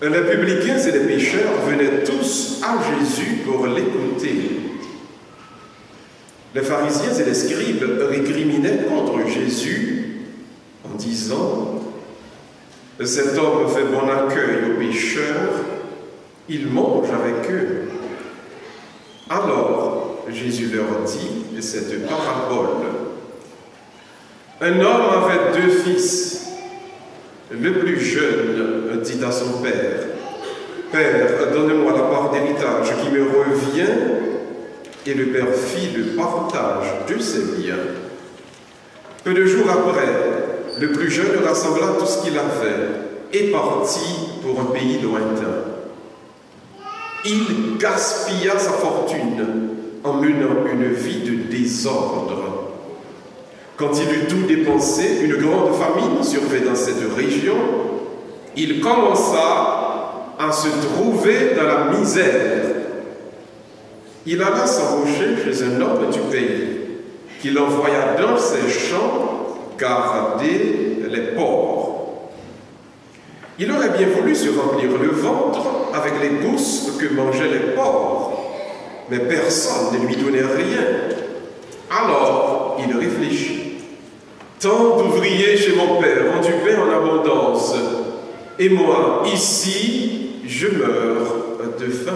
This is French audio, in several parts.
Les publicains et les pécheurs venaient tous à Jésus pour l'écouter. Les pharisiens et les scribes récriminaient contre Jésus en disant « Cet homme fait bon accueil aux pécheurs, il mange avec eux. » Alors Jésus leur dit cette parabole. Un homme avait 2 fils. Le plus jeune dit à son père, « Père, donne-moi la part d'héritage qui me revient. » Et le père fit le partage de ses biens. Peu de jours après, le plus jeune rassembla tout ce qu'il avait et partit pour un pays lointain. Il gaspilla sa fortune en menant une vie de désordre. Quand il eut tout dépensé, une grande famine survint dans cette région. Il commença à se trouver dans la misère. Il alla s'embaucher chez un homme du pays, qui l'envoya dans ses champs garder les porcs. Il aurait bien voulu se remplir le ventre avec les gousses que mangeaient les porcs, mais personne ne lui donnait rien. Alors il réfléchit. Tant d'ouvriers chez mon père ont du pain en abondance, et moi, ici, je meurs de faim.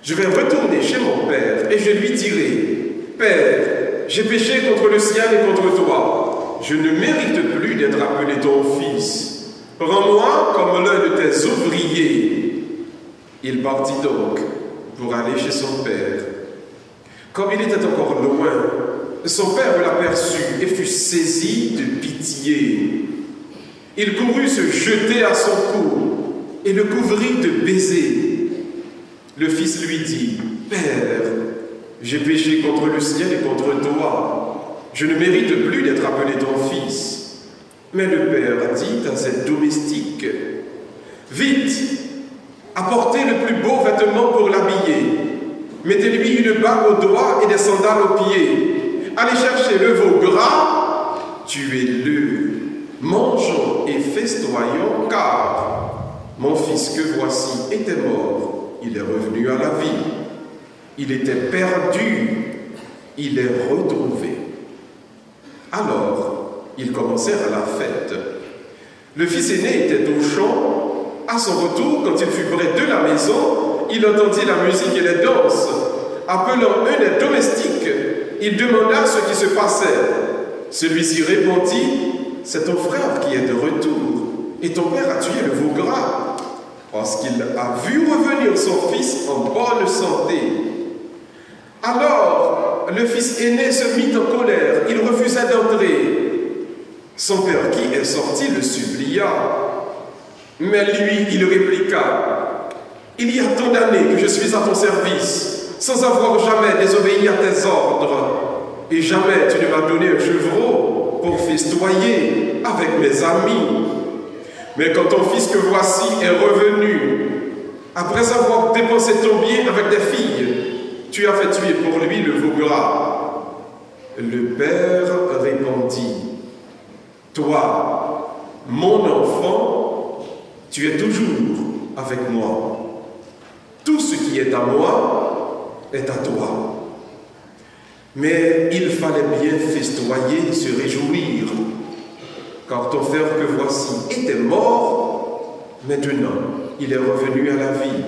Je vais retourner chez mon père et je lui dirai, « Père, j'ai péché contre le ciel et contre toi. Je ne mérite plus d'être appelé ton fils. Rends-moi comme l'un de tes ouvriers. » Il partit donc pour aller chez son père. Comme il était encore loin, son père l'aperçut et fut saisi de pitié. Il courut se jeter à son cou et le couvrit de baisers. Le fils lui dit, « Père, j'ai péché contre le ciel et contre toi. Je ne mérite plus d'être appelé ton fils. » Mais le père dit à ses domestiques, « Vite, apportez le plus beau vêtement pour l'habiller. Mettez-lui une bague au doigt et des sandales aux pieds. Allez chercher le veau gras, tuez-le. Mangeons et festoyons, car mon fils que voici était mort. Il est revenu à la vie. Il était perdu. Il est retrouvé. » Alors, ils commencèrent la fête. Le fils aîné était au champ. À son retour, quand il fut près de la maison, il entendit la musique et les danses. Appelant un des domestiques, il demanda ce qui se passait. Celui-ci répondit, « C'est ton frère qui est de retour, et ton père a tué le veau gras. » Parce qu'il a vu revenir son fils en bonne santé. Alors, le fils aîné se mit en colère, il refusa d'entrer. Son père qui est sorti le supplia. Mais lui, il répliqua, « Il y a tant d'années que je suis à ton service, sans avoir jamais désobéi à tes ordres, et jamais tu ne m'as donné un chevreau pour festoyer avec mes amis. Mais quand ton fils que voici est revenu, après avoir dépensé ton bien avec des filles, tu as fait tuer pour lui le veau gras. » Le père répondit, « Toi, mon enfant, tu es toujours avec moi. Tout ce qui est à moi est à toi. » Mais il fallait bien festoyer, se réjouir, car ton frère que voici était mort, maintenant il est revenu à la vie.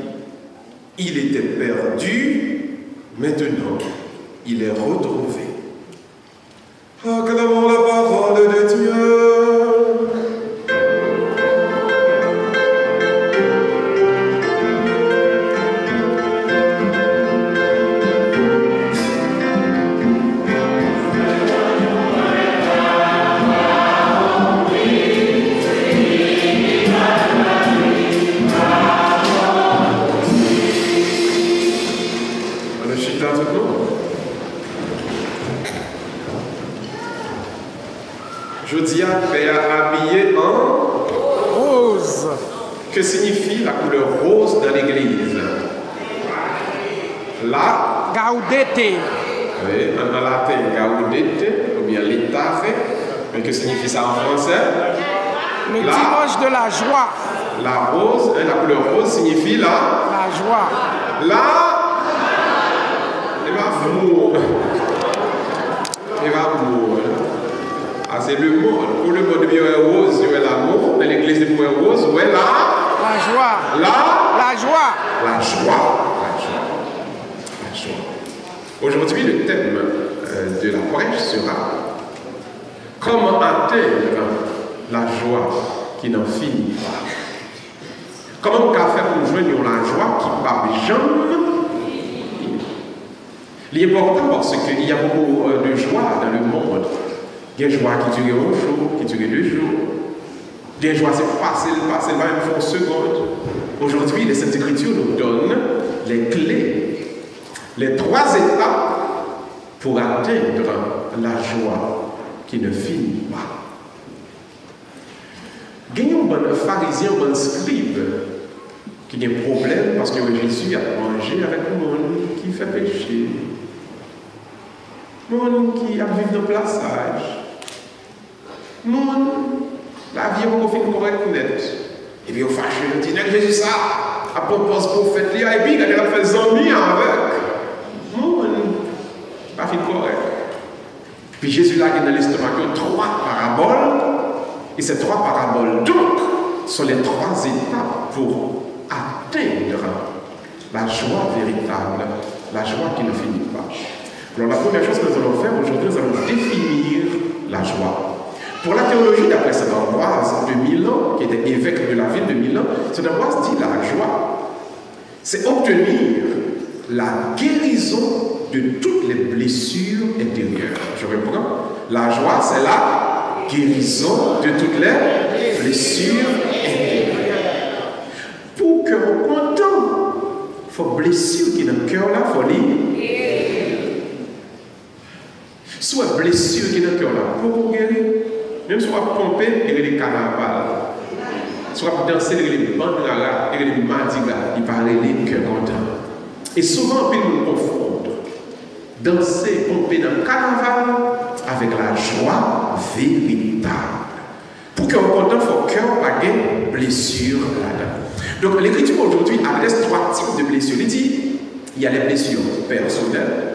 Il était perdu, maintenant il est retrouvé. Acclamons la parole de Dieu. Jodia Père habillé en rose. Que signifie la couleur rose dans l'église? La Gaudete. Oui, en latin gaudete, ou bien litare. Mais que signifie ça en français? Le dimanche de la joie. La rose, la couleur rose signifie la joie. L'amour. Ah, c'est le mot. Pour le mot de rose, il y a l'amour. Dans l'église de rose, où est la joie. La joie. La joie. Aujourd'hui, le thème de la prêche sera comment atteindre la joie qui n'en finit pas. Comment on peut faire pour joindre la joie qui ne va jamais. L'important parce qu'il y a beaucoup de joie dans le monde. Il y a une joie qui dure un jour, qui dure 2 jours. Il y a une joie, c'est facile, même pour seconde. Aujourd'hui, les Saintes Écritures nous donnent les clés, les 3 étapes pour atteindre la joie qui ne finit pas. Il y a un bon pharisien, un bon scribe qui a un problème parce que Jésus a mangé avec le monde qui fait péché. Le monde qui a vécu dans le plaçage. Le monde, la vie est pas correcte net. Et puis on fâche, on dit, Jésus ça, à propos prophète, et puis il a fait zombie avec. Le monde, pas fait correct. Puis Jésus là, dans l'estomac, il y a 3 paraboles. Et ces 3 paraboles, donc, sont les 3 étapes pour atteindre la joie véritable, la joie qui ne finit pas. Alors la première chose que nous allons faire aujourd'hui, nous allons définir la joie. Pour la théologie d'après Saint Ambroise de Milan, qui était évêque de la ville de Milan, Saint Ambroise dit la joie, c'est obtenir la guérison de toutes les blessures intérieures. Je reprends. La joie, c'est la guérison de toutes les blessures intérieures. Pour que on content, il faut blessure qui est dans le cœur là, il faut lire. Soit blessure qui est dans le cœur là, pour guérir. Même soit pomper et les carnavals. Soit danser et les bandraras et les madigas, il parle les cœurs contents. Et souvent, on peut nous confondre. Danser, pomper dans le carnaval avec la joie véritable. Pour qu'on content, il faut que cœur pas de blessure là-dedans. Donc, l'Écriture aujourd'hui adresse 3 types de blessures. Il dit, il y a les blessures personnelles.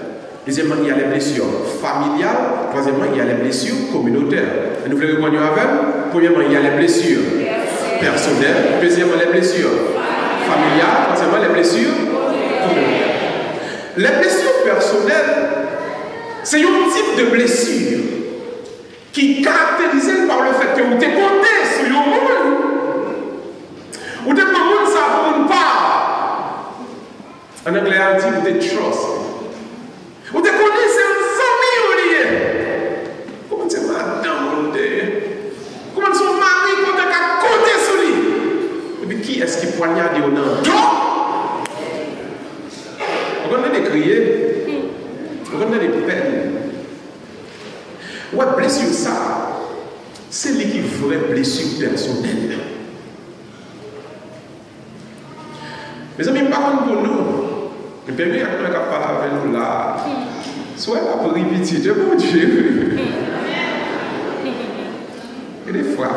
Deuxièmement, il y a les blessures familiales. Troisièmement, il y a les blessures communautaires. Et nous voulons revenir avec. Premièrement, il y a les blessures personnelles. Deuxièmement, les blessures familiales. Troisièmement, les blessures communautaires. Les blessures personnelles, c'est un type de blessure qui est caractérisé par le fait que vous êtes compté sur le monde. Vous êtes pas monde, ça vous ne pas. En anglais, on dit vous êtes trust. Vous te connaissez un famille. Comment c'est madame? Comment son mari quand tu as compté sur lui? Et puis qui est-ce qui poignarde au nom? Vous avez des criers, vous avez des peines. Ouais, blessure ça, c'est lui qui vraie blessure personnelle. Mes amis, par contre pour nous, le bébé a parlé avec nous là. Soit la pour répéter de mon Dieu. Et des fois,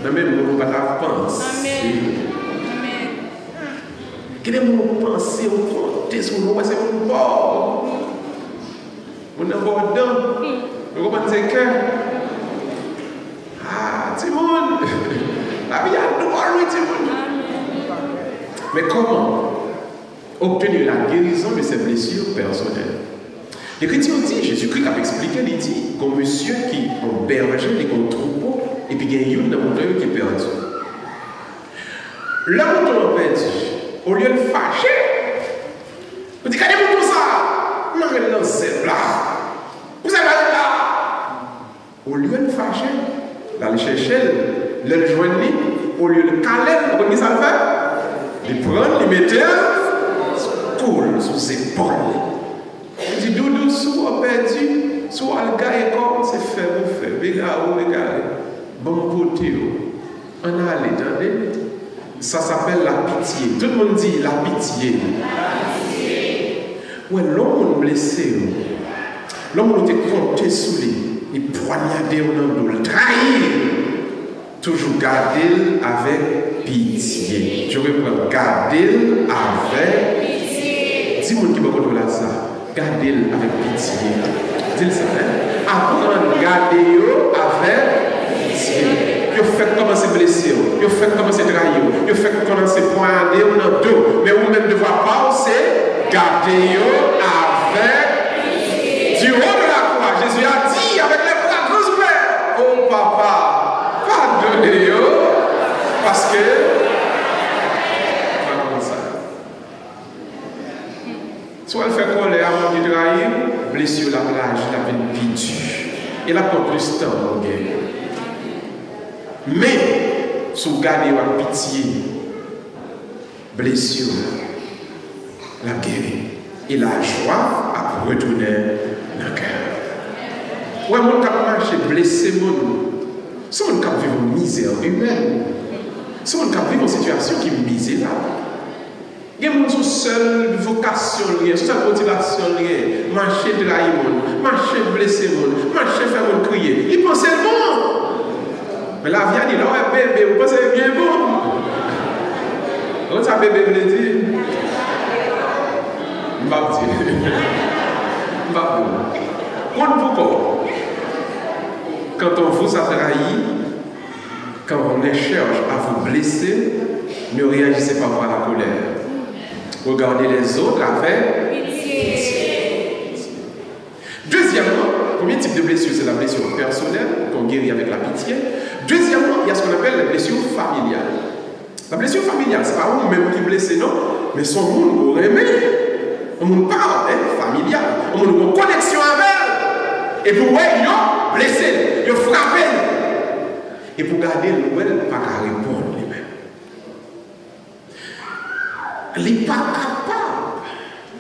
on même nous pas la penser. Quel est mon pensée, on compte sur nous, c'est mon bord. On a bord dedans. On comprend que. Ah, Timon. La vie a droit, oui, Timon. Mais comment obtenir la guérison de ces blessures personnelles? L'Écriture dit, Jésus-Christ a expliqué, il dit, qu'un monsieur qui est un berger, il est un troupeau, et puis il y a une mouton qui est perdu. Le mouton perdu, au lieu de fâcher, vous dites, qu'est-ce que tout ça? Non, mais non, c'est là. Vous savez là. Au lieu de fâcher, là, il cherche, le joindre, au lieu de caler, vous voyez ça le fait? Il prend, il met coule sous ses épaules. Il dit, doudou, soit perdu, soit le gars est comme, c'est fait, vous faites, regardez, bon côté, on a allé, attendez. Ça s'appelle la pitié. Tout le monde dit la pitié. La pitié. Ouais, l'homme blessé, l'homme qui était compté sous lui, il poignardé au nom de le trahir. toujours garder avec pitié. Je reprends, garder avec pitié. Dis-moi qui va contrôler ça. Garder avec pitié. Dis ça, hein? Apprendre à garder avec pitié. Vous faites commencer blessé, vous faites commencer trahir, vous faites commencer pointer ou dans dos. Mais vous-même ne voyez pas, c'est garder avec du haut de la croix. Jésus a dit avec les bras grands ouverts, oh papa, pardonnez-vous, parce que comme ça. Soit elle fait colère avant de trahir, blessure la plage, la vie pitié. Et là, pour plus de temps, mais, si vous gardez avec pitié, blessure, la guérir et la joie à retourner dans le cœur. Ouais, mon cap marché blessé, si mon cap vit une misère humaine, si mon cap vit une situation qui est misérable, il y a une seule vocation, une seule motivation, marcher trahir, marcher blessé, marcher faire mon crier. Il pense c'est bon. Mais la vie a dit, là, ouais, bébé, vous pensez bien bon. Comment ça, bébé, vous le dites? Je ne vais pas dire. Je ne vais pas dire. Pourquoi? Quand on vous a trahi, quand on cherche à vous blesser, ne réagissez pas par la colère. Regardez les autres avec pitié. Deuxièmement, premier type de blessure, c'est la blessure personnelle, qu'on guérit avec la pitié. Deuxièmement, il y a ce qu'on appelle la blessure familiale. La blessure familiale, ce n'est pas vous-même qui blessez, non, mais son monde vous remet. On nous parle, familial. On nous une connexion avec elle. Et pour ouais, vous blessé, vous frappé. Et pour garder le nouvelle, pas qu'à répondre lui-même. Il n'est pas capable.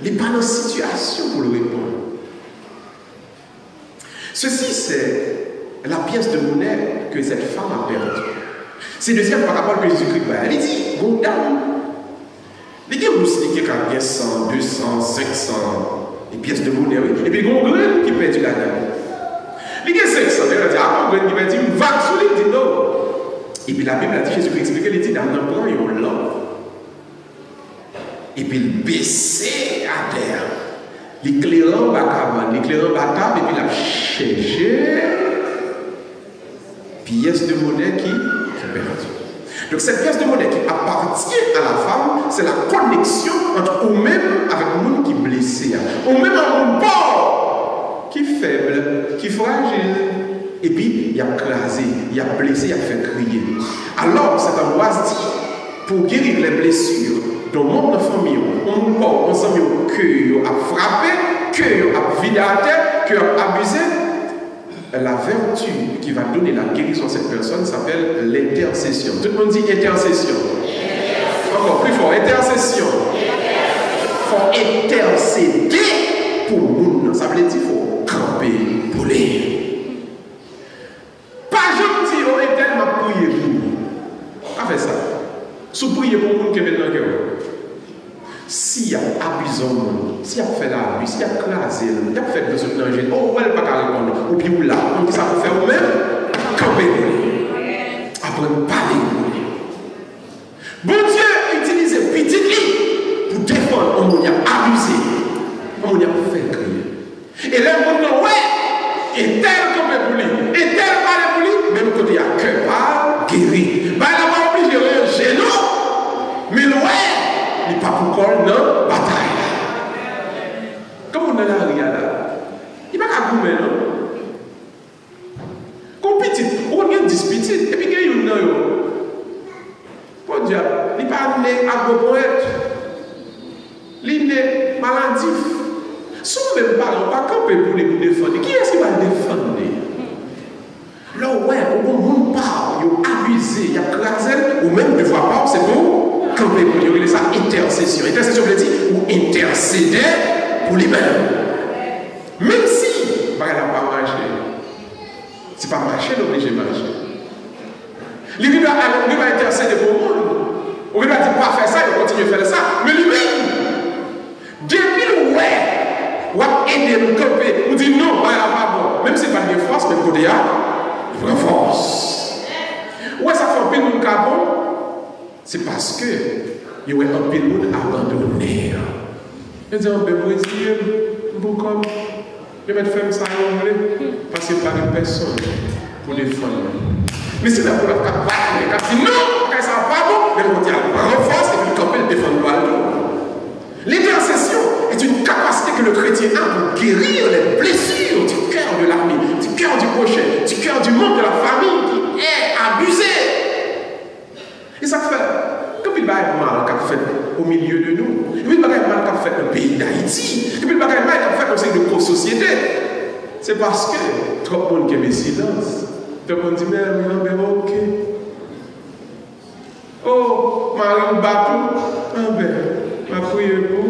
Il n'est pas dans situation pour le répondre. Ceci, c'est la pièce de monnaie que cette femme a perdue. C'est deuxième par rapport à Jésus-Christ. Elle dit, bon dame, les gars, vous savez qu'il y a 100, 200, 500 des pièces de monnaie. Et puis, il y a un grain qui perd la dame. Les gars, 500, elle dit, ah, un grain qui perd, il va sur les dit non. Et puis la Bible a dit, Jésus-Christ explique, il dit, dans un plan, il y a un lampe. Et puis, il baissait à terre. L'éclairant bataille, et puis il a cherché pièce de monnaie qui est perdue. Donc cette pièce de monnaie qui appartient à la femme, c'est la connexion entre vous-même avec le monde qui est blessé, ou même un monde pauvre, qui est faible, qui est fragile, et puis il a crasé, il a blessé, il a fait crier. Alors cette angoisse dit, pour guérir les blessures, dans le monde de famille, on peut ensemble que a frappé, que a vidé à terre, que a abusé. La vertu qui va donner la guérison à cette personne s'appelle l'intercession. Tout le monde dit intercession. Encore plus fort, intercession. Il faut intercéder pour nous. Ça veut dire qu'il faut camper pour les. Pas je dis, on est tellement prié pour nous. On fait ça. Si vous priez pour nous qui est dans le cœur. S'il y a abusé, s'il y a fait l'abus, s'il y a crasé, s'il y a fait de ce danger, oh, elle n'a pas qu'à répondre. Ou bien vous là, on dit ça pour faire vous-même, camper pour lui. Apprendre à parler pour lui. Bon Dieu utilise petit pour défendre on a abusé, on a fait crier. Et là, on dit, ouais, et tel camper pour lui, et tel parler pour lui, même quand il y a que pas guéri. Ben, elle n'a pas obligé de réagir, non, mais ouais. Il n'y a pas pour qu'on ait bataille. Comme on a la ria là, il n'y a pas qu'à goumer, non? Comme petit, on a 10 petits, et puis il y a une pour dire, il n'est pas né à poète, il est né maladif. Si on ne même pas, on ne va pas camper pour les défendre. Qui est-ce qui va le défendre? Là, ouais, on ne parle, il a abusé, il a crasé, ou même ne voit pas, c'est pour. Camper pour lui, ça intercession. Intercession veut dire ou intercéder pour lui-même. Même si, bah, elle n'a pas marché. C'est pas marcher, l'obligé de marcher. Lui va intercéder pour le monde. On va dire pas faire ça, il va continuer à faire ça. Mais lui-même, depuis ouais, on va aider nous camper. On dit non, bah, elle n'a pas bon. Même si c'est pas de force, mais côté A, il faut force. Ouais, pas bon, c'est parce que il y a un pile monde abandonné. Je dis, ben Brésil, bon comme, je vais faire ça, parce qu'il n'y a pas de personne pour défendre. Mais c'est là pour la campagne, il dit non, ça va pas bon, mais on dit renforce et puis camper le défendre. L'intercession est une capacité que le chrétien a pour guérir les blessures du cœur de l'ami, du cœur du prochain, du cœur du monde de la famille qui est abusé. Et ça fait, comme il va être mal qu'a fait au milieu de nous, et puis il va être mal qu'a fait dans le pays d'Haïti, et puis il va être mal qu'a fait dans cette société. C'est parce que trop de monde qui aime silence. Tout le monde dit, mais ok. Oh, Marie ou Batou, ah ben, ma prière pour.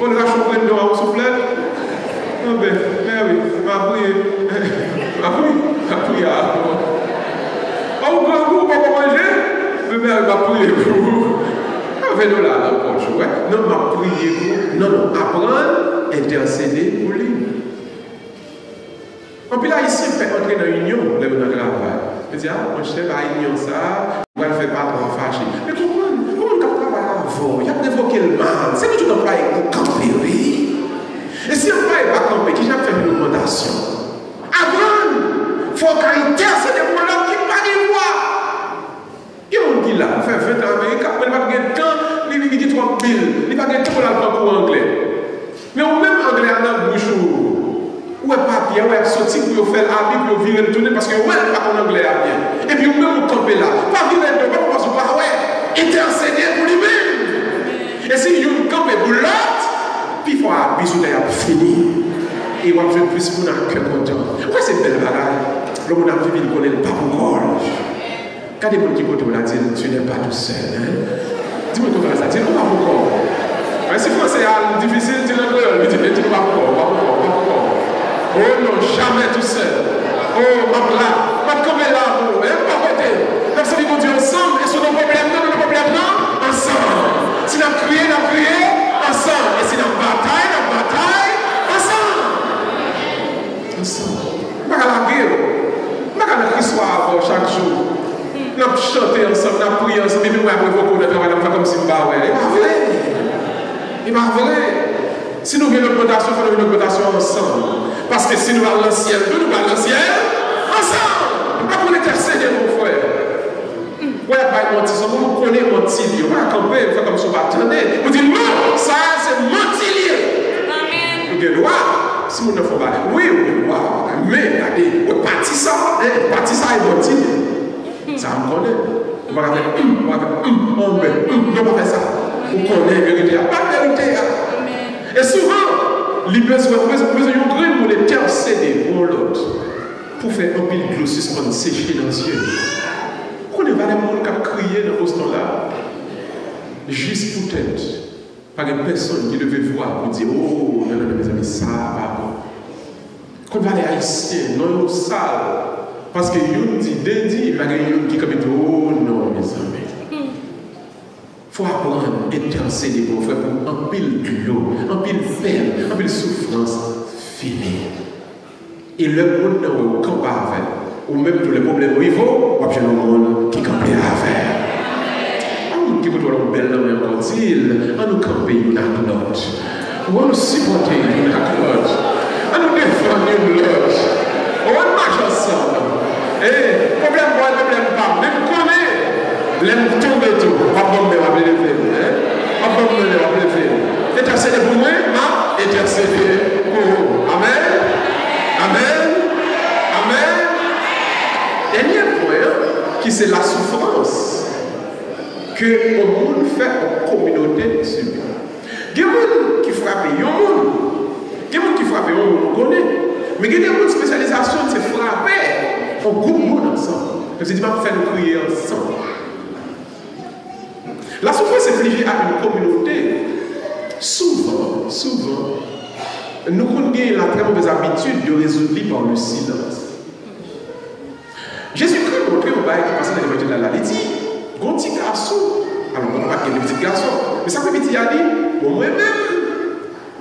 On va chauffer le dos en soufflette. Ah ben, mais oui, ma prière. Ma prière. Oh, vous ne pouvez pas manger? Mais ma prière pour vous. Venez là, dans le poche, ouais. Non, ma prière pour. Non, apprendre, intercéder pour lui. Et puis là, ici, on fait entrer dans l'union, là, dans le travail. Je dis, ah, mon chef a union ça, on ne fait pas trop fâcher. Mais comment on travaille avant? Il y a provoqué le mal. C'est que tu dois pas pour camper, oui. Et si on ne peut pas camper, qui j'ai fait une augmentation? Avant, il faut qu'on intercède pour l'homme qui n'a pas de voix. Il y a un qui là, on fait 20 ans Amérique, il n'a pas de temps, il dit 3 000, il n'a pas de temps pour l'apprendre pour anglais. Mais au même anglais, on a un bouchon. Ou est papier, ou est sorti pour faire l'habit, pour virer le tourner, parce que ouais, pas en anglais à bien. Et puis, vous même vous campez là. Pas virer le tourner, parce que pas, ouais, intercéder pour lui-même. Et si vous campez pour l'autre, puis il faut un bisou d'ailleurs fini. Et on va plus pour un cœur content. Ouais, c'est belle bagaille. Le monde a vu, il connaît le pape gorge. Quand des gens qui côté, on a dit, tu n'es pas tout seul. Dis-moi comment ça dit, on va encore. Mais si français est difficile, tu n'es pas encore. Oh non, jamais tout seul. Oh, ma là, pas comme là, vous, pas côté. Nous sommes Dieu ensemble, et sur nos problèmes, non, ensemble. Si nous crions, ensemble. Et si nous bataille, ensemble. Ensemble. Pas à la guerre. Pas à la histoire chaque jour. Nous chantons ensemble, nous prions ensemble, et puis nous avons beaucoup de travail, nous faisons comme si nous ne ouais. Il va vrai. Si nous avons une augmentation, il faut une augmentation ensemble. Parce que si nous allons dans le ciel, nous allons dans le ciel ensemble. Pas pour intercéder, mon frère. Ouais, pas mentir, on connaît mentir. On va camper, on fait comme si on va attendre. On dit non, ça c'est mentir. Amen. Nous avons droit. Si nous ne faisons pas, oui, on a droit. Mais, regardez, on partit ça et mentir. Ça me connaît. On va faire, on va faire ça. On connaît la vérité. Pas de vérité. Et souvent, les besoins pour intercéder pour l'autre, pour faire un pile de l'eau suspendue sécher dans les yeux. Qu'on ne va pas les gens qui crier dans ce temps-là, juste peut-être, par une personne qui devait voir pour dire, oh, non, mes amis, ça va bon. Qu'on va les haïtiens, non, nous sales. Parce que yon dit, il va y avoir yon qui comme oh, non, mes amis. Il faut apprendre à intercéder pour faire pour un pile de l'eau, un pile de peine, un pile de souffrance finie. Et le monde ne campe pas avec, ou même tous les problèmes au niveau, ou bien le monde qui campe avec. On qui peut avoir une belle langue en continu, on nous campe une à l'autre, ou on nous supporte une à l'autre, on nous défend une l'autre, on marche ensemble. Et problème pas, même connaît. L'aime tomber tout, on va me lever. On va me lever. Intercéder pour moi, intercéder pour vous. Amen. Amen. Amen. Dernier point, qui c'est la souffrance que le monde fait en communauté subie. Il y a des gens qui frappent, il y a des gens qui frappent, on connaît. Mais il y a des gens qui spécialisation, c'est frapper en groupe monde ensemble. Je dis, faire nous prier ensemble. La souffrance infligée à une communauté, souvent, nous avons la très mauvaise habitude de résoudre par le silence. Jésus-Christ montré au bail qui passait dans l'évangile de la Lalétie, un petit garçon, alors on ne va pas qu'il y ait des petits garçons, mais ça fait petit a dit, bon, moi-même,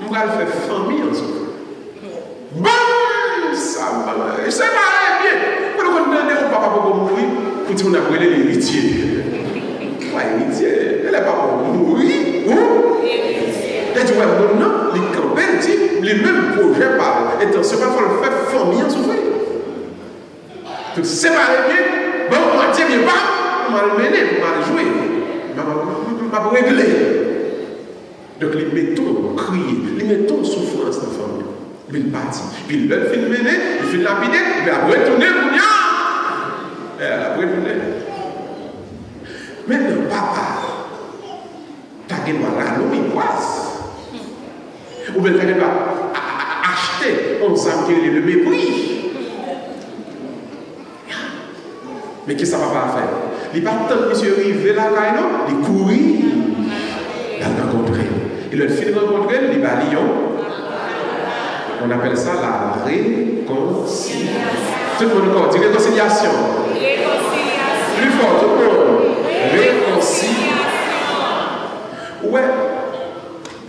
on va faire famille ensemble. Bon, ça va, je sais pas bien. Quand on a un papa pour mourir, pour dire qu'on a brûlé l'héritier. pas héritier. Elle n'est pas pour mourir ou héritier. Elle dit, ouais, non, les campagnes disent, les mêmes projets parlent. Attention, il faut le faire famille en souffrir. Donc, séparer bien, bon, moitié bien pas, mal mener, mal jouer, mal régler. Donc, les mettons crier, les mettons souffrance dans la famille. Puis il partit. Puis il fait mener, il fait lapider, il va retourner pour rien. Elle a retourné. Maintenant, papa, tu as gagné la louis-poisse. Ou bien tu as gagné acheter, on sait que le mépris. Mais qu'est-ce que ça va pas faire? Il va tant monsieur arriver là, il courir, il va rencontrer. Et le film rencontrer, il va à Lyon. On appelle ça la réconciliation. Tout le monde encore dit réconciliation. Réconciliation. Plus fort, tout le monde. Réconciliation. Ouais.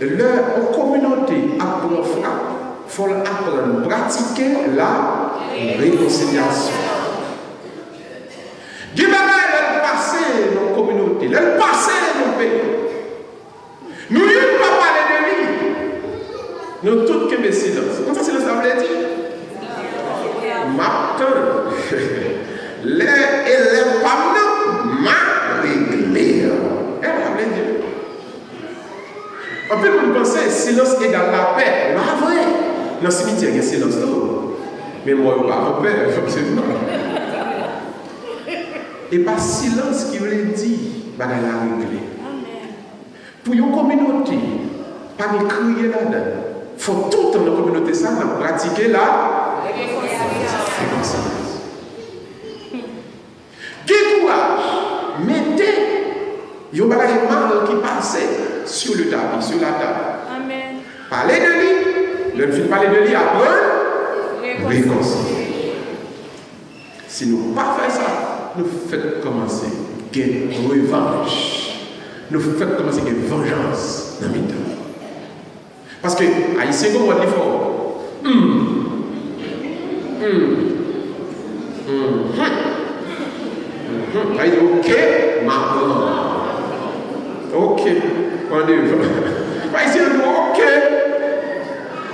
La communauté apprend, il faut apprendre à pratiquer la réconciliation. Dieu va le passer dans la communauté, le passer dans le pays. Nous ne pouvons pas parler de lui. Nous tous qui sommes silence. Comment ça, silence, ça veut dire? Matin. Les femmes m'a réglé. Elle a dit. En fait, vous pensez silence égale la paix. Pas vrai. Dans le cimetière, il y a silence. Mais moi, je ne pas en paix, forcément. Et pas silence qui veut dire, bah, la régler. Pour une communauté, pas de crier là-dedans. Il faut tout dans la communauté ça pratiquer la réconciliation. Quel courage, mettez il y a un bagage mal qui passait sur le tapis, sur la table. Amen. Parlez de lui, le film parler de lui après, réconcilier. Si nous ne pas faire ça, nous faisons commencer une revanche. Nous faisons commencer une vengeance dans le temps. Parce que Haïtien, comment on dit fort? Il dit ok, maman. Ok, on est Haïtien dit ok.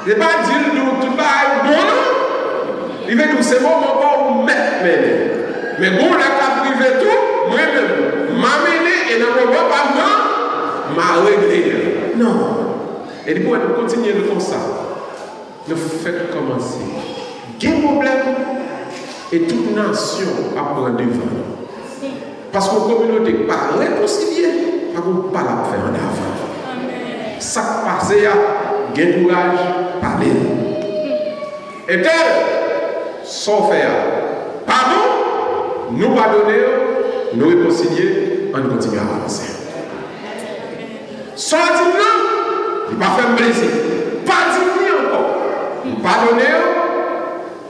Il ne va pas dire nous tout bas, non. Il va dire c'est bon, on va vous mettre. Mais bon, la cap privé tout, moi-même, m'amener et ne me pas moi, m'a réglé. Non. Et du coup, nous continuons comme ça. Nous faisons commencer. Il y a un problème et toute nation apprend devant. Parce que la communauté n'est pas réconciliée, pas la faire en avant. Ça passe, il y a un courage, parler. Et tel, sans faire. Pardon, nous pardonner, nous réconcilier, on continue à avancer. Sans dire non, il va faire plaisir. Pas dire encore. Pardonner,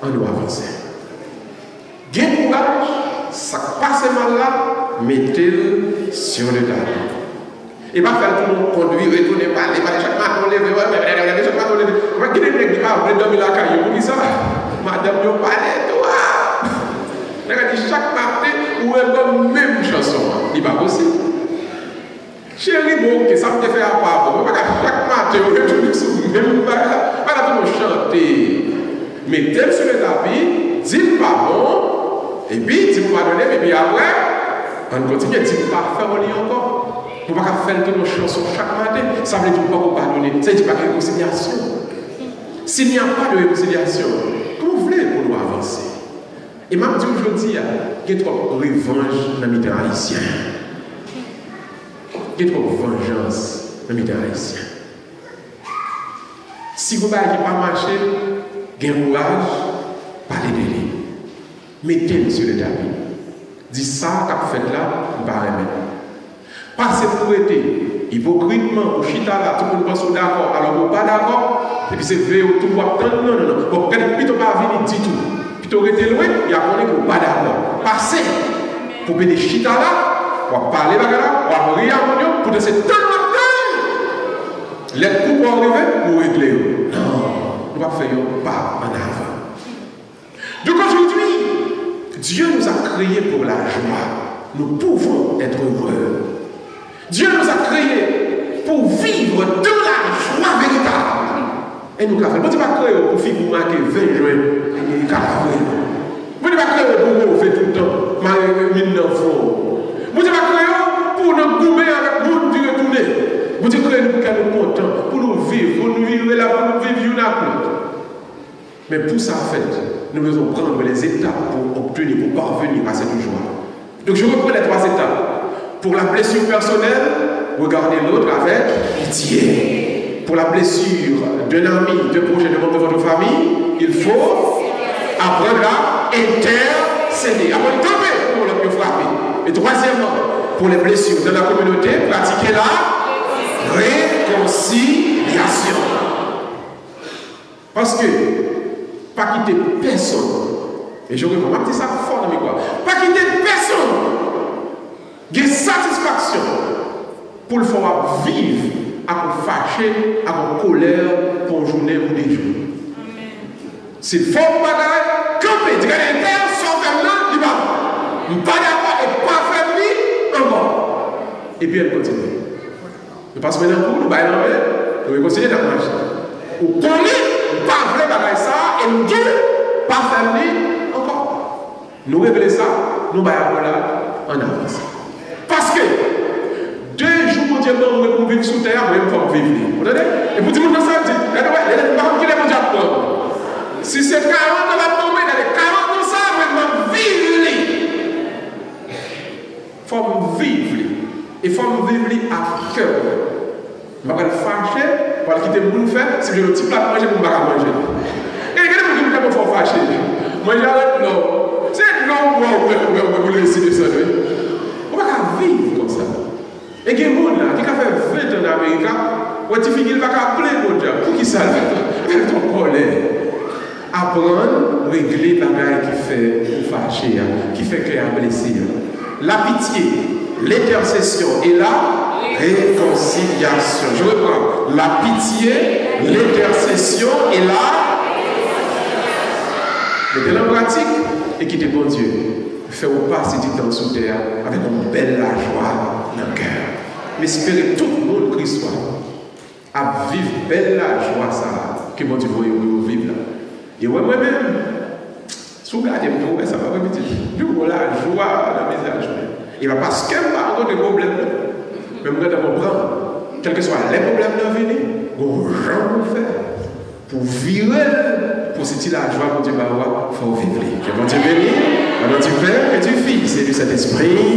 on doit avancer. Gain courage, ça passe mal là, mettez-le sur le tapis. Il va faire tout le monde conduire, retourner, parler, chaque matin, on lève, chaque matin, on lève. On va quitter le mec qui va dormir la caille. Vous dites ça? Madame, vous parlez, toi. Chaque matin, ou une même chanson. Il va possible. Chérie, bon, que ça me fait à part. Chaque matin, on retourne sur le même bail. Voilà, tout le monde chanter. Mettez-le sur le tapis, dites pardon, et puis dites pardonner, et puis après, on continue, dites pas faire au lit encore. Vous ne pouvez pas faire toutes nos chansons chaque matin. Ça veut dire que vous ne pouvez pas pardonner. Ça veut dire pas de réconciliation. S'il n'y a pas de réconciliation, comment vous voulez pour nous avancer? Et même dit aujourd'hui, il y a trop de revanche dans les milieux haïtiens. Il y a trop de vengeance dans les milieux haïtiens. Si vous ne pouvez pas marcher, il y a un courage, parlez de lui. Mettez-le sur le tapis. Dites ça qu'a fait là, vous ne pouvez pas remettre. Passez pour être hypocritement, au chita là, tout le monde pense d'accord, alors vous pas d'accord, et puis c'est vrai, tout le monde non, non, non, bon, puis tu pas venir du tout, puis tu été loin, il y a qu'on est pour pas d'accord. Passez pour payer des chita là, pour parler là, pour rire à mon pour laisser tout le monde. Les coups pour arriver, pour régler. Non, on va faire un pas en avant. Donc aujourd'hui, Dieu nous a créés pour la joie. Nous pouvons être heureux. Dieu nous a créés pour vivre dans la joie véritable. Et nous avons fait. Vous ne pas créer pour vivre pour marquer 20 juin et 4 avril. Vous ne pas créer pour faire tout le temps, marquer 1000 enfants. Vous ne pas créer pour nous goumer avec nous du retourner. Vous ne créer pour qu'elle nous content, pour nous vivre, pour nous vivre là, pour nous vivre une à l'autre. Mais pour ça, en fait, nous devons prendre les étapes pour obtenir, pour parvenir à cette joie. Donc je reprends les 3 étapes. Pour la blessure personnelle, regardez l'autre avec pitié. Pour la blessure d'un ami, d'un projet, de membre de votre famille, il faut apprendre à intercéder. Apprendre à tomber pour le mieux frapper. Et troisièmement, pour les blessures de la communauté, pratiquez la réconciliation. Parce que, pas quitter personne, et je reprends, je dis ça fort dans mes quoi, pas quitter personne. Il y a satisfaction pour le faire vivre, à fâcher, à colère pour une journée ou des jours. C'est fort bagaille, camper, tu gagnes un terre, sans faire là, du bas. Nous pas d'accord et pas faire ni encore. Et puis elle continue. Nous passons maintenant pour nous bailler dans l'air, nous réconcilier dans la marche. Ou connaît, nous pas vrai bagaille ça, et nous disons, pas faire ni encore. Nous régler ça, nous baillons là, en avance. Parce que 2 jours, mon Dieu, pour vivre sous terre, moi, il faut vivre. Vous entendez? Et vous dites, mon ça dit, si c'est 40 ans, va tomber, dans les 40 ans, ça, moi, vivre. Il faut vivre. Il faut vivre à cœur. Je vais fâcher, je vais quitter le monde faire, si j'ai le petit plat manger, je vais manger. Et regardez, vous faut fâcher. Moi, j'arrête, non. C'est non, vous laissez ça. On va vivre comme ça. Et il y a des gens qui ont fait 20 ans en Amérique, où tu finis, il va appeler mon Dieu. Pour qui ça fait ton colère. Apprendre, régler les bagailles qui fait fâcher, qui fait qu'il y a blessé. La pitié, l'intercession et la réconciliation. Je reprends. La pitié, l'intercession et la. Mettez-la en pratique et quittez bon Dieu. Faites-vous passer du temps sous terre avec une belle joie dans le cœur. Mais espérez tout le monde Christ soit à vivre belle joie ça que mon Dieu veut vivre là. Et moi-même, si vous regardez, ça va remettre. Je vois la joie dans mes âges. Et parce qu'elle n'a pas de problème. Mais vous devez comprendre, quels que soient les problèmes de venir, vous allez faire pour virer, pour sentir la joie que Dieu va avoir, il faut vivre. Que mon Dieu bénisse, que mon Dieu Père, que Dieu Fils et du Saint-Esprit.